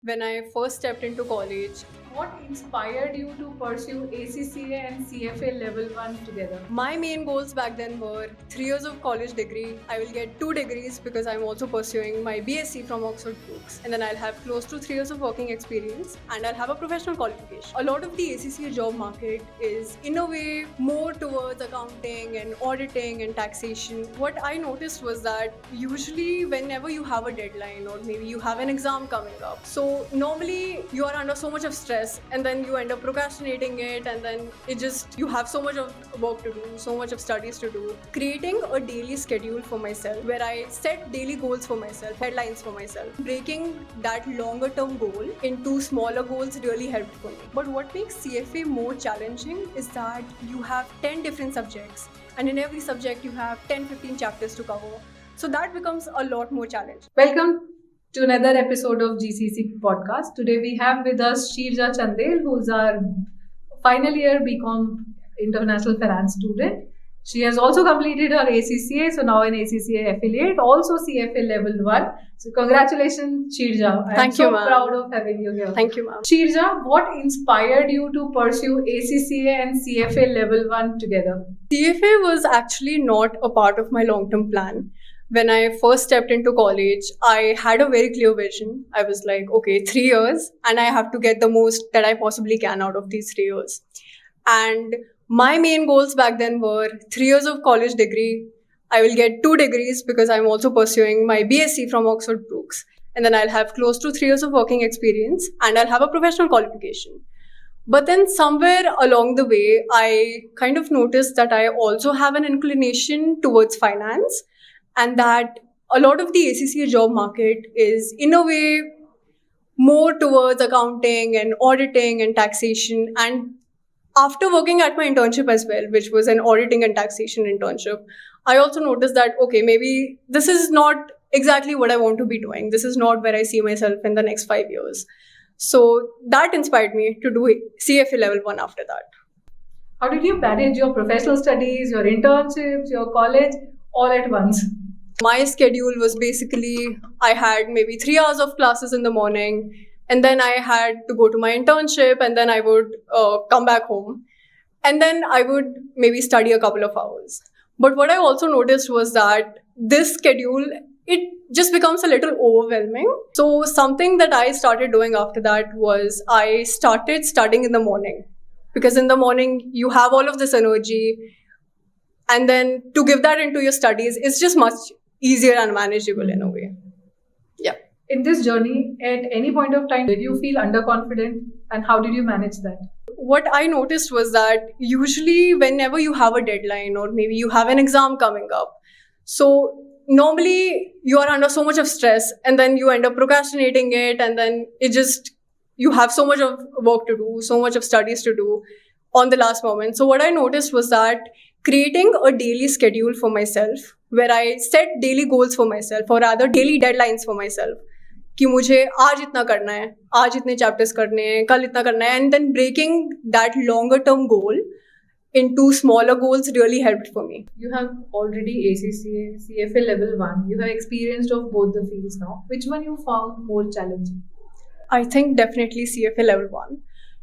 When I first stepped into college, What inspired you to pursue ACCA and CFA Level 1 together? my main goals back then were 3 years of college degree. I will get 2 degrees because I'm also pursuing my BSc from Oxford Brookes. And then I'll have close to 3 years of working experience and I'll have a professional qualification. A lot of the ACCA job market is in a way more towards accounting and auditing and taxation. What I noticed was that usually whenever you have a deadline or maybe you have an exam coming up, so normally you are under so much of stress and then you end up procrastinating it, and then you have so much of work to do, so much of studies to do. Creating a daily schedule for myself where I set daily goals for myself, headlines for myself, breaking that longer term goal into smaller goals really helped for me. But what makes CFA more challenging is that you have 10 different subjects, and in every subject you have 10-15 chapters to cover, so that becomes a lot more challenging. Welcome to another episode of GCC podcast. Today we have with us Sheerja Chandel, who's our final year BCom International Finance student. She has also completed her ACCA, so now an ACCA affiliate, also CFA Level 1. So congratulations, Sheerja. I'm Thank you, so ma'am. proud of having you here. Thank you, ma'am. Sheerja, what inspired you to pursue ACCA and CFA Level 1 together? CFA was actually not a part of my long term plan. When I first stepped into college, I had a very clear vision. I was like, okay, 3 years, and I have to get the most that I possibly can out of these 3 years. And my main goals back then were 3 years of college degree. I will get 2 degrees because I'm also pursuing my BSc from Oxford Brookes. And then I'll have close to 3 years of working experience and I'll have a professional qualification. But then somewhere along the way, I kind of noticed that I also have an inclination towards finance, and that a lot of the ACCA job market is in a way more towards accounting and auditing and taxation. And after working at my internship as well, which was an auditing and taxation internship, I also noticed that, okay, maybe this is not exactly what I want to be doing. This is not where I see myself in the next 5 years. So that inspired me to do CFA level 1 after that. How did you manage your professional studies, your internships, your college all at once? My schedule was basically I had maybe 3 hours of classes in the morning, and then I had to go to my internship, and then I would come back home, and then I would maybe study a couple of hours. But what I also noticed was that this schedule, it just becomes a little overwhelming. So something that I started doing after that was I started studying in the morning, because in the morning you have all of this energy, and then to give that into your studies is just much easier and manageable in a way. Yeah. In this journey, at any point of time, did you feel underconfident and how did you manage that? What I noticed was that usually whenever you have a deadline or maybe you have an exam coming up, so normally you are under so much of stress and then you end up procrastinating it, and then you have so much of work to do, so much of studies to do on the last moment. So what I noticed was that creating a daily schedule for myself where I set daily goals for myself, or rather daily deadlines for myself, कि मुझे आज इतना करना है, आज इतने chapters करने हैं, कल इतना करना है, and then breaking that longer term goal into smaller goals really helped for me. You have already ACCA, CFA Level 1. You have experienced of both the fields now. Which one you found more challenging? I think definitely CFA level 1.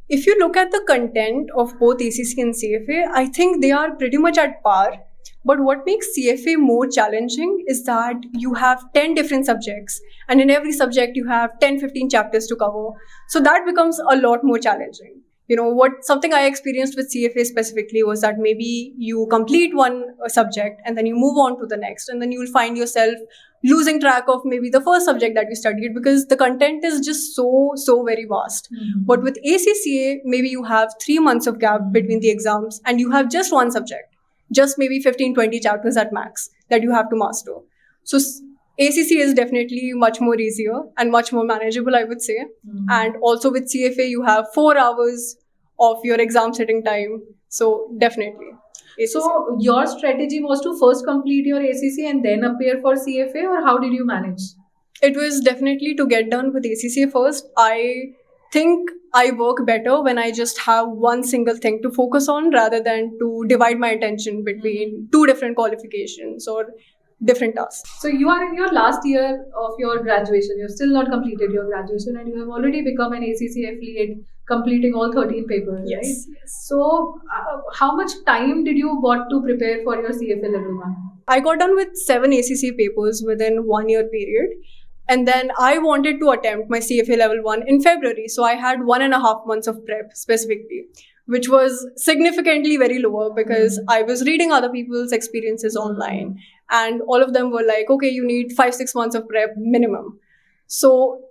If you look at the content of both ACC and CFA, I think they are pretty much at par. But what makes CFA more challenging is that you have 10 different subjects, and in every subject you have 10-15 chapters to cover. So that becomes a lot more challenging. Something I experienced with CFA specifically was that maybe you complete one subject and then you move on to the next, and then you'll find yourself losing track of maybe the first subject that you studied because the content is just so very vast. Mm-hmm. But with ACCA, maybe you have 3 months of gap between the exams and you have just one subject, just maybe 15-20 chapters at max that you have to master. So ACC is definitely much more easier and much more manageable, I would say. Mm-hmm. And also with CFA, you have 4 hours of your exam sitting time. So definitely. ACC. So your strategy was to first complete your ACC and then appear for CFA, or how did you manage? It was definitely to get done with ACCA first. I think I work better when I just have one single thing to focus on rather than to divide my attention between 2 different qualifications or different tasks. So you are in your last year of your graduation. You've still not completed your graduation, and you have already become an ACC affiliate, completing all 13 papers, Yes, right? yes. So how much time did you got to prepare for your CFA level 1? I got done with 7 ACC papers within 1 year period. And then I wanted to attempt my CFA level 1 in February. So I had 1.5 months of prep specifically, which was significantly very lower because I was reading other people's experiences online. And all of them were like, okay, you need 5-6 months of prep minimum. So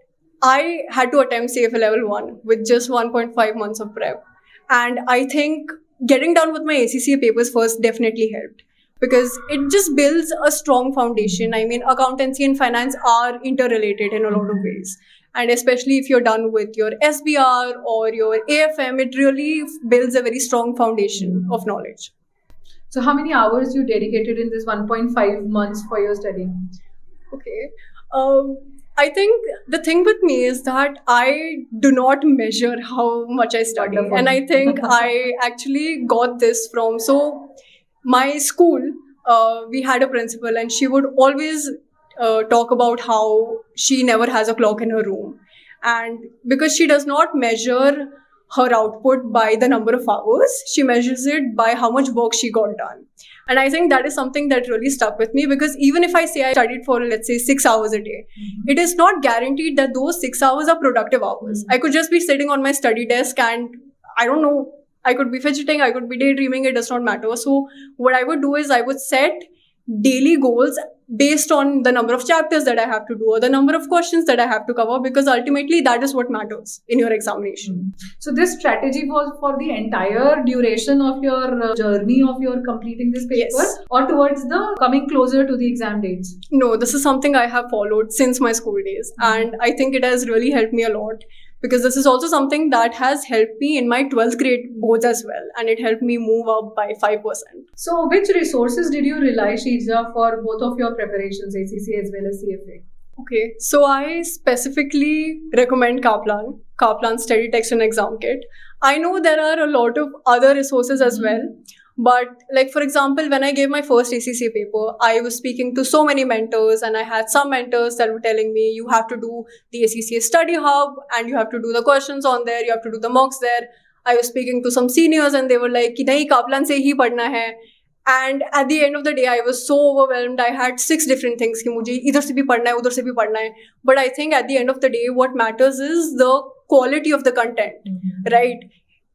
I had to attempt CFA level 1 with just 1.5 months of prep. And I think getting done with my ACCA papers first definitely helped, because it just builds a strong foundation. I mean, accountancy and finance are interrelated in a lot of ways. And especially if you're done with your SBR or your AFM, it really builds a very strong foundation of knowledge. So how many hours you dedicated in this 1.5 months for your studying? Okay. I think the thing with me is that I do not measure how much I study. Wonderful. And I think I actually got this from, so my school, we had a principal and she would always talk about how she never has a clock in her room. And because she does not measure her output by the number of hours, she measures it by how much work she got done. And I think that is something that really stuck with me, because even if I say I studied for, let's say, 6 hours a day, it is not guaranteed that those 6 hours are productive hours. I could just be sitting on my study desk and I don't know, I could be fidgeting, I could be daydreaming, it does not matter. So what I would do is I would set daily goals based on the number of chapters that I have to do or the number of questions that I have to cover, because ultimately that is what matters in your examination. So this strategy was for the entire duration of your journey of your completing this paper, Yes. or towards the coming closer to the exam dates? No, this is something I have followed since my school days, and I think it has really helped me a lot, because this is also something that has helped me in my 12th grade boards as well, and it helped me move up by 5%. So which resources did you rely, Sheerja, for both of your preparations, ACC as well as CFA? Okay, so I specifically recommend Kaplan Study Text and Exam Kit. I know there are a lot of other resources as well, but like for example, when I gave my first ACC paper, I was speaking to so many mentors, and I had some mentors that were telling me, you have to do the ACCA Study Hub and you have to do the questions on there, you have to do the mocks there. I was speaking to some seniors and they were like, कि नहीं Kaplan से ही पढ़ना है. And at the end of the day, I was so overwhelmed. I had 6 different things कि मुझे इधर से भी पढ़ना है, उधर से भी पढ़ना है. But I think at the end of the day, what matters is the quality of the content, right?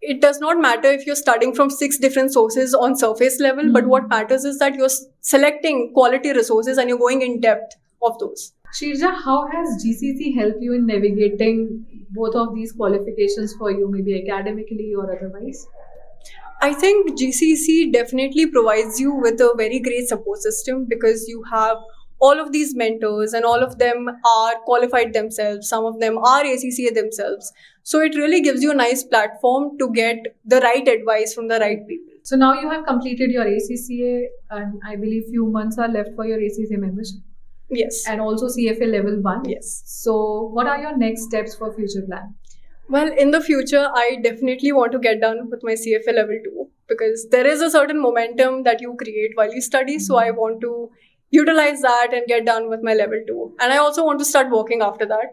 It does not matter if you're studying from 6 different sources on surface level, but what matters is that you're selecting quality resources and you're going in depth of those. Sheerja, how has GCC helped you in navigating both of these qualifications for you, maybe academically or otherwise? I think GCC definitely provides you with a very great support system, because you have all of these mentors and all of them are qualified themselves. Some of them are ACCA themselves. So it really gives you a nice platform to get the right advice from the right people. So now you have completed your ACCA, and I believe few months are left for your ACCA membership, Yes. and also CFA level 1. Yes. So what are your next steps for future plan? Well, in the future, I definitely want to get done with my CFA level 2, because there is a certain momentum that you create while you study. So I want to utilize that and get done with my level 2. And I also want to start working after that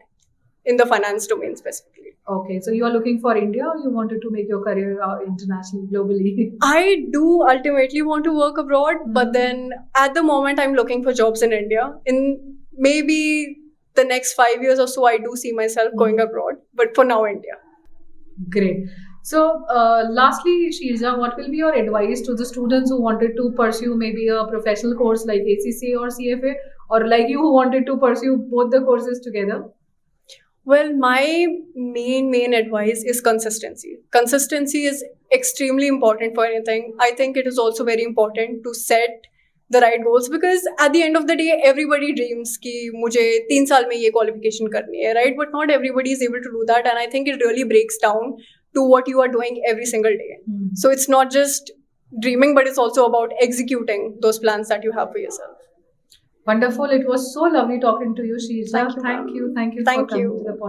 in the finance domain specifically. Okay, so you are looking for India, or you wanted to make your career international, globally? I do ultimately want to work abroad, but then at the moment, I'm looking for jobs in India. In maybe the next 5 years or so, I do see myself going abroad, but for now, India. Great. So, lastly, Sheerja, what will be your advice to the students who wanted to pursue maybe a professional course like ACCA or CFA, or like you who wanted to pursue both the courses together? Well, my main advice is consistency. Consistency is extremely important for anything. I think it is also very important to set the right goals, because at the end of the day, everybody dreams कि मुझे 3 साल में ये qualification करनी है, right? But not everybody is able to do that, and I think it really breaks down to what you are doing every single day. So it's not just dreaming, but it's also about executing those plans that you have for yourself. Wonderful. It was so lovely talking to you, Sheerja. Thank you, ma'am. Thank you for Thank coming you. to the podcast.